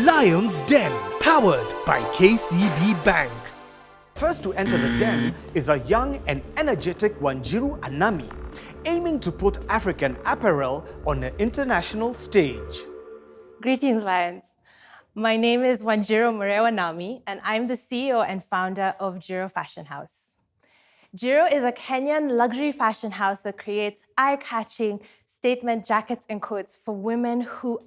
Lion's Den, powered by KCB Bank. First to enter the den is a young and energetic JIRU Anami, aiming to put African apparel on an international stage. Greetings, Lions. My name is JIRU Anami, and I'm the CEO and founder of JIRU Fashion House. JIRU is a Kenyan luxury fashion house that creates eye-catching statement jackets and coats for women who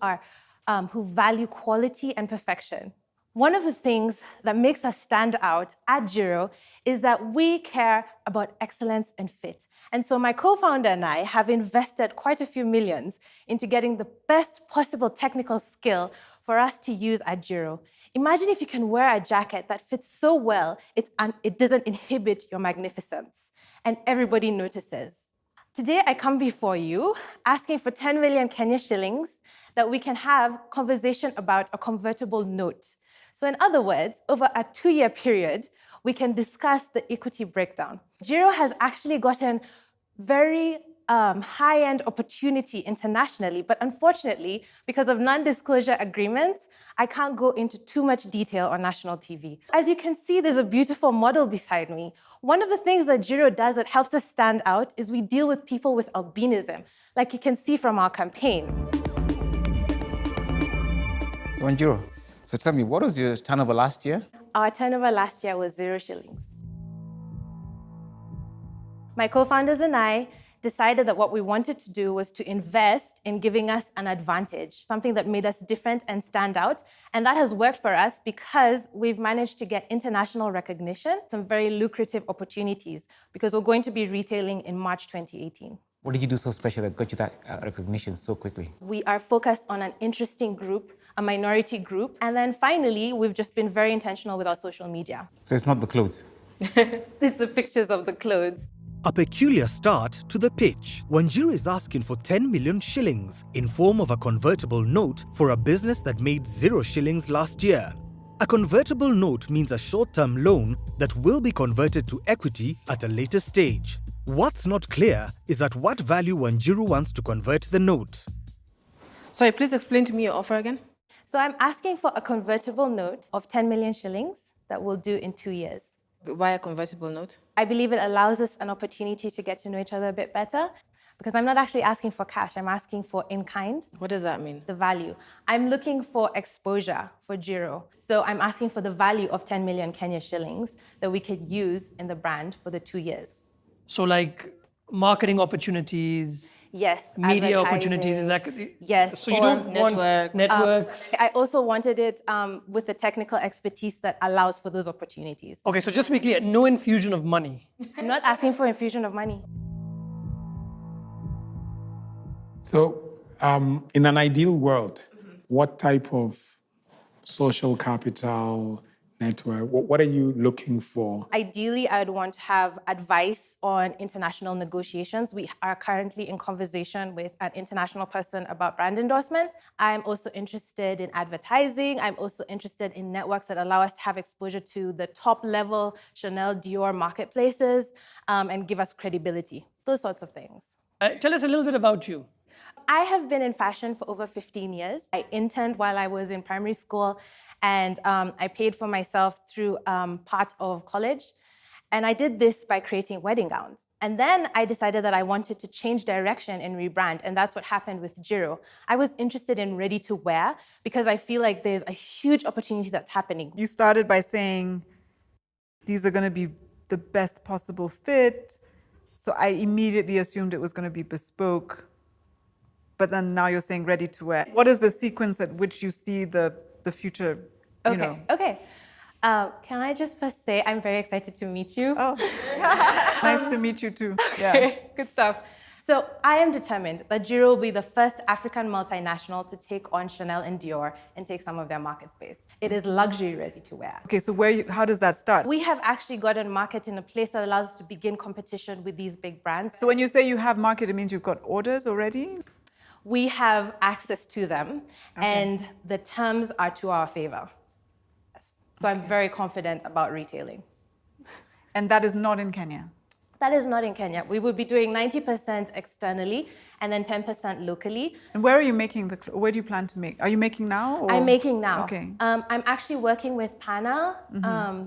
value quality and perfection. One of the things that makes us stand out at JIRU is that we care about excellence and fit. And so my co-founder and I have invested quite a few millions into getting the best possible technical skill for us to use at JIRU. Imagine if you can wear a jacket that fits so well, it doesn't inhibit your magnificence, and everybody notices. Today, I come before you asking for 10 million Kenya shillings that we can have conversation about a convertible note. So in other words, over a 2-year period, we can discuss the equity breakdown. JIRU has actually gotten very high-end opportunity internationally, but unfortunately, because of non-disclosure agreements, I can't go into too much detail on national TV. As you can see, there's a beautiful model beside me. One of the things that JIRU does that helps us stand out is we deal with people with albinism, like you can see from our campaign. So JIRU, so tell me, what was your turnover last year? Our turnover last year was 0 shillings. My co-founders and I decided that what we wanted to do was to invest in giving us an advantage, something that made us different and stand out. And that has worked for us because we've managed to get international recognition, some very lucrative opportunities, because we're going to be retailing in March 2018. What did you do so special that got you that recognition so quickly? We are focused on an interesting group, a minority group. And then finally, we've just been very intentional with our social media. So it's not the clothes? It's the pictures of the clothes. A peculiar start to the pitch. JIRU is asking for 10 million shillings in form of a convertible note for a business that made 0 shillings last year. A convertible note means a short-term loan that will be converted to equity at a later stage. What's not clear is at what value JIRU wants to convert the note. Sorry, please explain to me your offer again. So I'm asking for a convertible note of 10 million shillings that we'll do in 2 years. Why a convertible note? I believe it allows us an opportunity to get to know each other a bit better, because I'm not actually asking for cash, I'm asking for in-kind. What does that mean? The value. I'm looking for exposure for JIRU. So I'm asking for the value of 10 million Kenya shillings that we could use in the brand for the 2 years. So like marketing opportunities, yes, media opportunities, exactly. Yes. So you don't want networks. I also wanted it with the technical expertise that allows for those opportunities. Okay, so just to be clear, no infusion of money. I'm not asking for infusion of money. So in an ideal world, what type of social capital, network, what are you looking for? Ideally, I would want to have advice on international negotiations. We are currently in conversation with an international person about brand endorsement. I'm also interested in advertising. I'm also interested in networks that allow us to have exposure to the top level Chanel, Dior marketplaces and give us credibility. Those sorts of things. Tell us a little bit about you. I have been in fashion for over 15 years. I interned while I was in primary school, and I paid for myself through part of college. And I did this by creating wedding gowns. And then I decided that I wanted to change direction and rebrand, and that's what happened with JIRU. I was interested in ready-to-wear because I feel like there's a huge opportunity that's happening. You started by saying, these are going to be the best possible fit. So I immediately assumed it was going to be bespoke. But then now you're saying ready to wear. What is the sequence at which you see the future? Okay. Can I just first say I'm very excited to meet you? Oh, nice to meet you too. Yeah. Okay, good stuff. So I am determined that JIRU will be the first African multinational to take on Chanel and Dior and take some of their market space. It is luxury ready to wear. Okay, so how does that start? We have actually gotten market in a place that allows us to begin competition with these big brands. So when you say you have market, it means you've got orders already? We have access to them, and the terms are to our favor. Yes. So I'm very confident about retailing. And that is not in Kenya? That is not in Kenya. We would be doing 90% externally and then 10% locally. And where are you making where do you plan to make? Are you making now? Or? I'm making now. Okay. I'm actually working with Pana,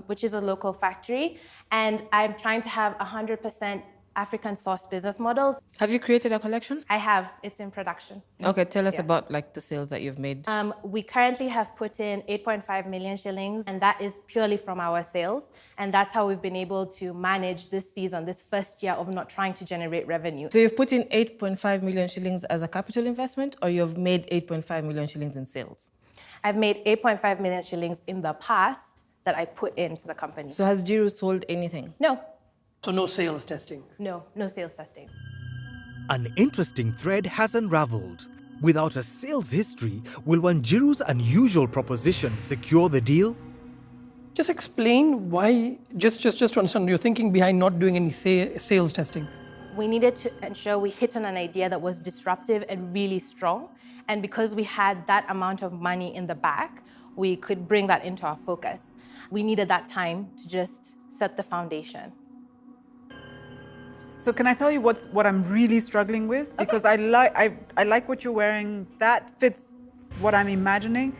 which is a local factory, and I'm trying to have 100% African sourced business models. Have you created a collection? I have. It's in production. Okay, tell us about like the sales that you've made. We currently have put in 8.5 million shillings, and that is purely from our sales. And that's how we've been able to manage this season, this first year of not trying to generate revenue. So you've put in 8.5 million shillings as a capital investment, or you've made 8.5 million shillings in sales? I've made 8.5 million shillings in the past that I put into the company. So has JIRU sold anything? No. So no sales testing? No sales testing. An interesting thread has unraveled. Without a sales history, will JIRU's unusual proposition secure the deal? Just explain why, just to understand your thinking behind not doing any sales testing. We needed to ensure we hit on an idea that was disruptive and really strong. And because we had that amount of money in the back, we could bring that into our focus. We needed that time to just set the foundation. So can I tell you what I'm really struggling with? Because I like what you're wearing. That fits what I'm imagining.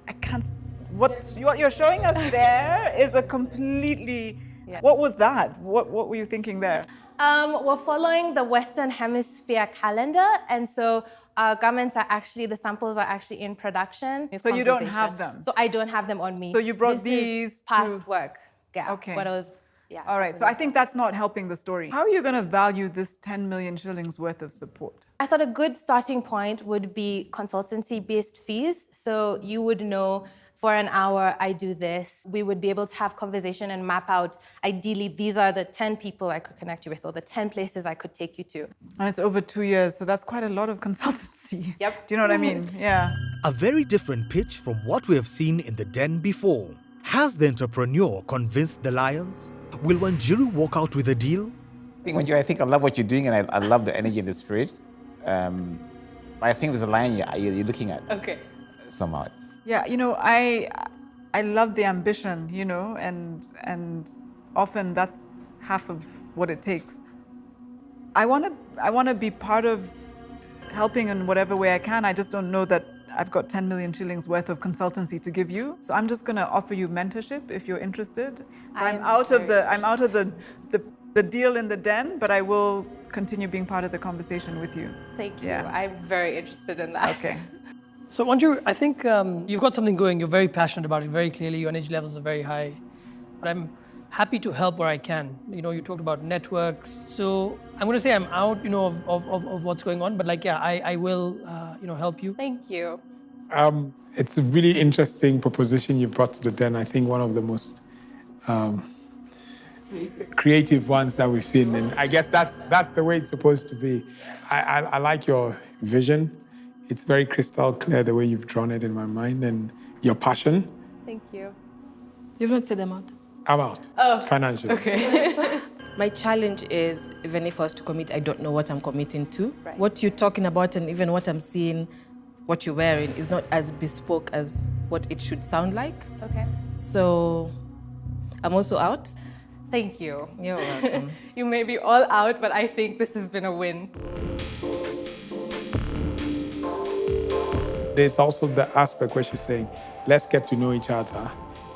I can't. What you're showing us there is a completely. Yeah. What was that? What were you thinking there? We're following the Western Hemisphere calendar, and so our garments are actually, the samples are actually in production. So you don't have them? So I don't have them on me. So you brought this these is past work. Yeah. Okay. What I was, yeah. All right. So I think that's not helping the story. How are you going to value this 10 million shillings worth of support? I thought a good starting point would be consultancy-based fees. So you would know, for an hour, I do this. We would be able to have conversation and map out, ideally, these are the 10 people I could connect you with or the 10 places I could take you to. And it's over 2 years, so that's quite a lot of consultancy. Yep. Do you know what I mean? Yeah. A very different pitch from what we have seen in the den before. Has the entrepreneur convinced the lions? Will JIRU walk out with a deal? I think I love what you're doing, and I love the energy and the spirit. But I think there's a line you're looking at. Okay. Somehow. Yeah, you know, I love the ambition, you know, and often that's half of what it takes. I want to be part of helping in whatever way I can. I just don't know that I've got 10 million shillings worth of consultancy to give you. So I'm just going to offer you mentorship if you're interested. So I'm out of the deal in the den, but I will continue being part of the conversation with you. Thank you. Yeah. I'm very interested in that. Okay. So JIRU, I think you've got something going. You're very passionate about it very clearly. Your energy levels are very high. But I'm happy to help where I can. You know, you talked about networks. So I'm going to say I'm out, you know, of what's going on. But like, yeah, I will, you know, help you. Thank you. It's a really interesting proposition you brought to the den. I think one of the most creative ones that we've seen. And I guess that's the way it's supposed to be. I like your vision. It's very crystal clear the way you've drawn it in my mind, and your passion. Thank you. You've not said them out. I'm out. Oh, financially. Okay. My challenge is, even if I was to commit, I don't know what I'm committing to. Right. What you're talking about and even what I'm seeing, what you're wearing, is not as bespoke as what it should sound like. Okay. So I'm also out. Thank you. You're welcome. You may be all out, but I think this has been a win. There's also the aspect where she's saying, let's get to know each other.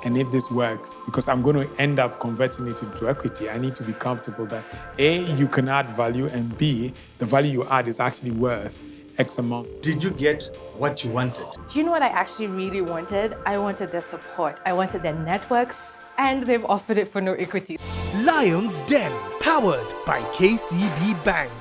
And if this works, because I'm going to end up converting it into equity, I need to be comfortable that A, you can add value, and B, the value you add is actually worth X amount. Did you get what you wanted? Do you know what I actually really wanted? I wanted their support. I wanted their network, and they've offered it for no equity. Lion's Den, powered by KCB Bank.